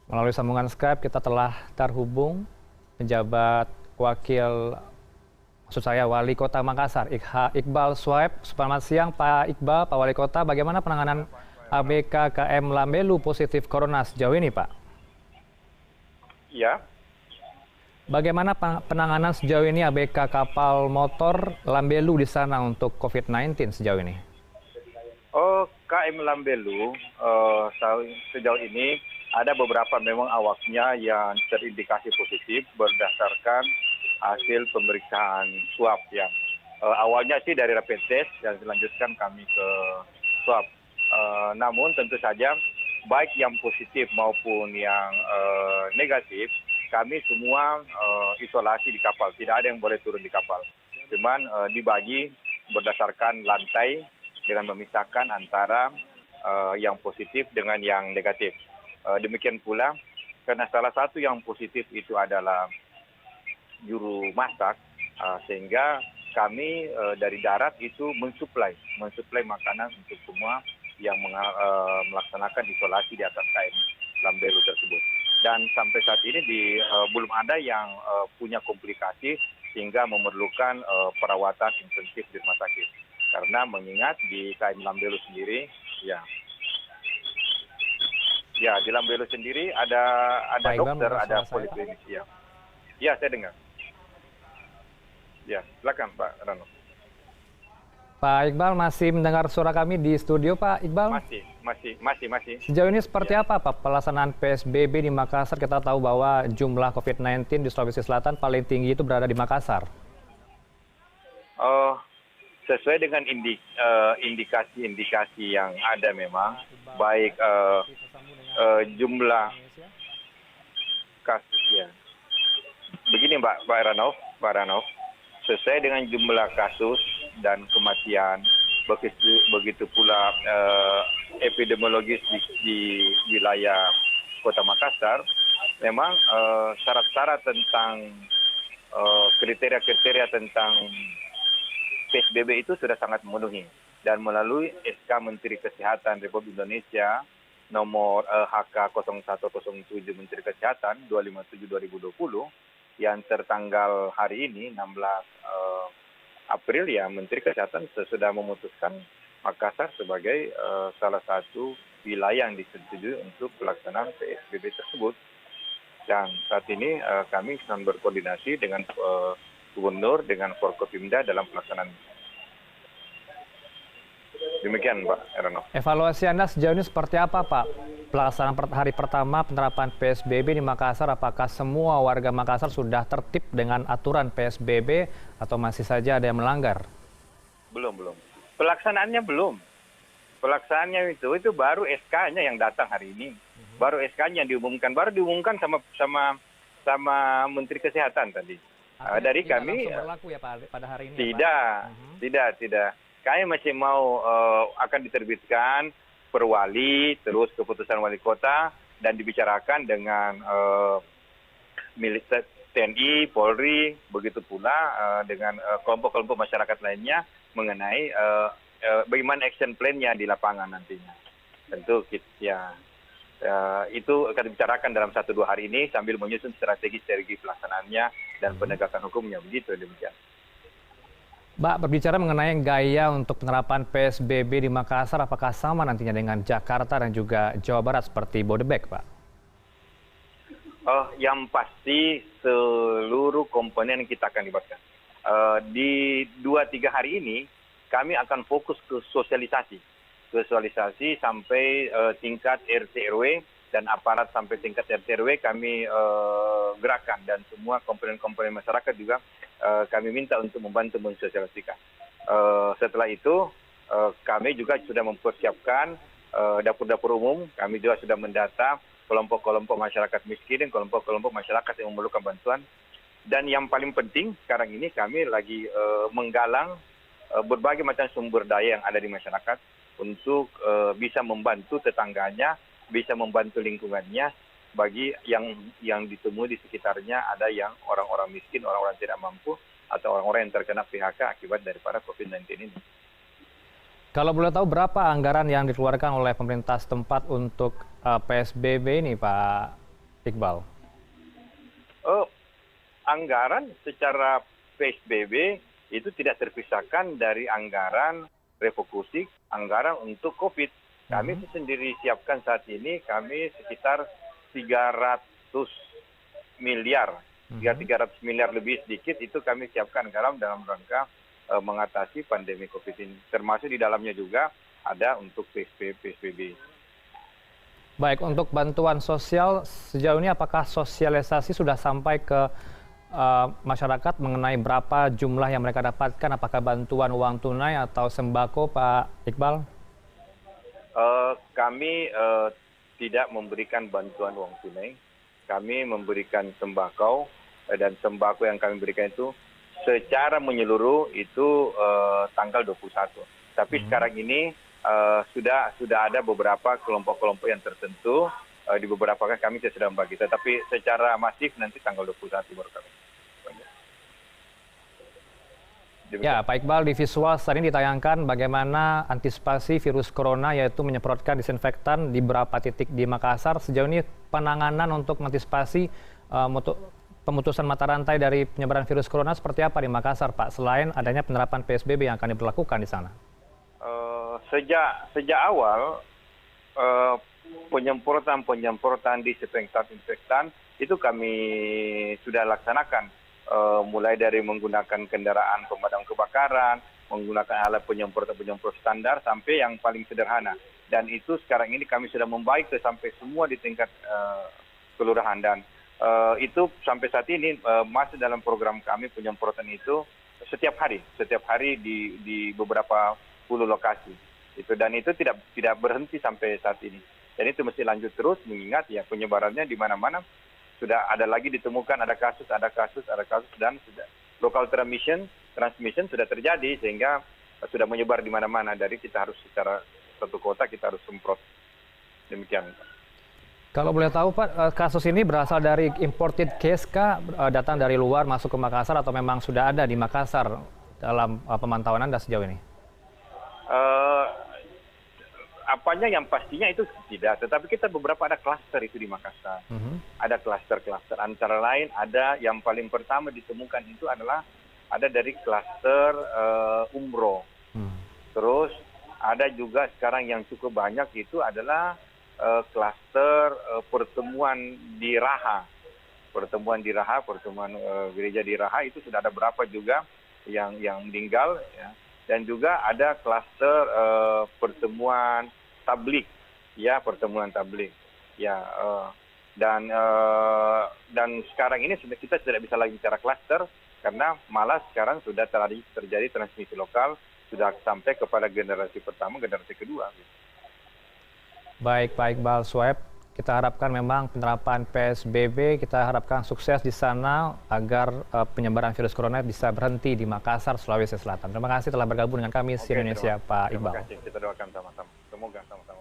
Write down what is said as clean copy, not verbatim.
Melalui sambungan Skype kita telah terhubung penjabat wakil, maksud saya Wali Kota Makassar, Iqbal Swaib. Selamat siang Pak Iqbal, Pak Wali Kota. Bagaimana penanganan ABK KM Lambelu positif Corona sejauh ini, Pak? Ya. Bagaimana penanganan sejauh ini ABK kapal motor Lambelu di sana untuk COVID-19 sejauh ini? Oh, KM Lambelu sejauh ini ada beberapa memang awaknya yang terindikasi positif berdasarkan hasil pemeriksaan swab ya. Awalnya sih dari rapid test dan dilanjutkan kami ke swab. Namun tentu saja baik yang positif maupun yang negatif, kami semua isolasi di kapal. Tidak ada yang boleh turun di kapal. Cuman dibagi berdasarkan lantai dengan memisahkan antara yang positif dengan yang negatif. Demikian pula karena salah satu yang positif itu adalah juru masak, sehingga kami dari darat itu mensuplai makanan untuk semua yang melaksanakan isolasi di atas KM Lambelu tersebut. Dan sampai saat ini belum ada yang punya komplikasi sehingga memerlukan perawatan intensif di rumah sakit. Karena mengingat di KM Lambelu sendiri, ya di Lambelu sendiri ada dokter, ada poliklinik. Ya, saya dengar. Ya, silakan Pak Rano. Pak Iqbal masih mendengar suara kami di studio, Pak Iqbal? Masih. Sejauh ini seperti apa Pak pelaksanaan PSBB di Makassar? Kita tahu bahwa jumlah COVID-19 di Sulawesi Selatan paling tinggi itu berada di Makassar. Sesuai dengan indikasi-indikasi yang ada memang, baik jumlah kasus ya. Begini Pak Rano, sesuai dengan jumlah kasus dan kematian, begitu pula epidemiologis di wilayah Kota Makassar, memang syarat-syarat tentang kriteria-kriteria tentang PSBB itu sudah sangat memenuhi. Dan melalui SK Menteri Kesehatan Republik Indonesia nomor HK 0107 Menteri Kesehatan 257/2020 yang tertanggal hari ini 16 April ya, Menteri Kesehatan sudah memutuskan Makassar sebagai salah satu wilayah yang disetujui untuk pelaksanaan PSBB tersebut. Dan saat ini kami sedang berkoordinasi dengan Gubernur dengan Forkopimda dalam pelaksanaan. Demikian Pak Erano. Evaluasi Anda sejauh ini seperti apa Pak? Pelaksanaan hari pertama penerapan PSBB di Makassar, apakah semua warga Makassar sudah tertib dengan aturan PSBB atau masih saja ada yang melanggar? Belum. Pelaksanaannya belum. Pelaksanaannya itu baru SK-nya yang datang hari ini. Baru SK-nya yang diumumkan. Baru diumumkan sama Menteri Kesehatan tadi. Dari kami berlaku ya Pak pada hari ini. Tidak. Kami masih mau akan diterbitkan perwali, terus keputusan wali kota dan dibicarakan dengan militer TNI, Polri, begitu pula dengan kelompok-kelompok masyarakat lainnya mengenai bagaimana action plan-nya di lapangan nantinya. Tentu itu akan dibicarakan dalam 1-2 hari ini sambil menyusun strategi pelaksanaannya dan penegakan hukumnya, begitu demikian. Mbak, berbicara mengenai gaya untuk penerapan PSBB di Makassar, apakah sama nantinya dengan Jakarta dan juga Jawa Barat seperti Bodebek, Pak? Yang pasti seluruh komponen kita akan libatkan. Di 2-3 hari ini kami akan fokus ke sosialisasi sampai tingkat RT RW dan aparat sampai tingkat RT RW kami gerakkan, dan semua komponen-komponen masyarakat juga kami minta untuk membantu mensosialisasikan. Setelah itu kami juga sudah mempersiapkan dapur-dapur umum. Kami juga sudah mendata kelompok-kelompok masyarakat miskin dan kelompok-kelompok masyarakat yang memerlukan bantuan. Dan yang paling penting sekarang ini kami lagi menggalang berbagai macam sumber daya yang ada di masyarakat untuk bisa membantu tetangganya, bisa membantu lingkungannya, bagi yang ditemui di sekitarnya ada yang orang-orang miskin, orang-orang tidak mampu, atau orang-orang yang terkena PHK akibat daripada COVID-19 ini. Kalau boleh tahu berapa anggaran yang dikeluarkan oleh pemerintah setempat untuk PSBB ini, Pak Iqbal? Anggaran secara PSBB itu tidak terpisahkan dari anggaran refokusing, anggaran untuk COVID. Kami sendiri siapkan saat ini, kami sekitar 300 miliar, 300 miliar lebih sedikit itu kami siapkan dalam rangka mengatasi pandemi COVID ini. Termasuk di dalamnya juga ada untuk PSBB. Baik, untuk bantuan sosial sejauh ini apakah sosialisasi sudah sampai ke masyarakat mengenai berapa jumlah yang mereka dapatkan? Apakah bantuan uang tunai atau sembako, Pak Iqbal? Kami tidak memberikan bantuan uang tunai. Kami memberikan sembako, dan sembako yang kami berikan itu secara menyeluruh itu tanggal 21. Tapi sekarang ini sudah ada beberapa kelompok-kelompok yang tertentu, di beberapa kami sudah membagi, tetapi secara masif nanti tanggal 21 baru kami. Ya, Pak Iqbal, di visual saat ini ditayangkan bagaimana antisipasi virus corona, yaitu menyemprotkan disinfektan di beberapa titik di Makassar. Sejauh ini penanganan untuk mengantisipasi pemutusan mata rantai dari penyebaran virus corona seperti apa di Makassar, Pak? Selain adanya penerapan PSBB yang akan diberlakukan di sana. Sejak awal penyemprotan disinfektan itu kami sudah laksanakan, mulai dari menggunakan kendaraan pemadam kebakaran, menggunakan alat penyemprot standar sampai yang paling sederhana. Dan itu sekarang ini kami sudah membaik sampai semua di tingkat kelurahan, dan itu sampai saat ini masih dalam program kami penyemprotan itu setiap hari di beberapa puluh lokasi. Dan itu tidak berhenti sampai saat ini. Dan itu mesti lanjut terus, mengingat ya penyebarannya di mana-mana sudah ada lagi ditemukan ada kasus dan sudah local transmission sudah terjadi, sehingga sudah menyebar di mana-mana. Dari kita harus secara satu kota kita harus semprot. Demikian. Kalau boleh tahu, Pak, kasus ini berasal dari imported case kah, datang dari luar masuk ke Makassar, atau memang sudah ada di Makassar dalam pemantauan Anda sejauh ini? Apanya yang pastinya itu tidak, tetapi kita beberapa ada klaster itu di Makassar. Ada klaster-klaster, antara lain ada yang paling pertama ditemukan itu adalah ada dari klaster umroh. Terus ada juga sekarang yang cukup banyak itu adalah klaster pertemuan di Raha. Pertemuan gereja di Raha itu sudah ada berapa juga yang meninggal, ya. Dan juga ada klaster pertemuan tablik, ya, dan sekarang ini kita tidak bisa lagi bicara klaster, karena malah sekarang sudah terjadi transmisi lokal, sudah sampai kepada generasi pertama, generasi kedua. Baik, Pak Iqbal Swaib, kita harapkan memang penerapan PSBB, kita harapkan sukses di sana agar penyebaran virus corona bisa berhenti di Makassar, Sulawesi Selatan. Terima kasih telah bergabung dengan kami di Indonesia, Pak Iqbal. Terima kasih, kita doakan sama-sama. Semoga sama-sama.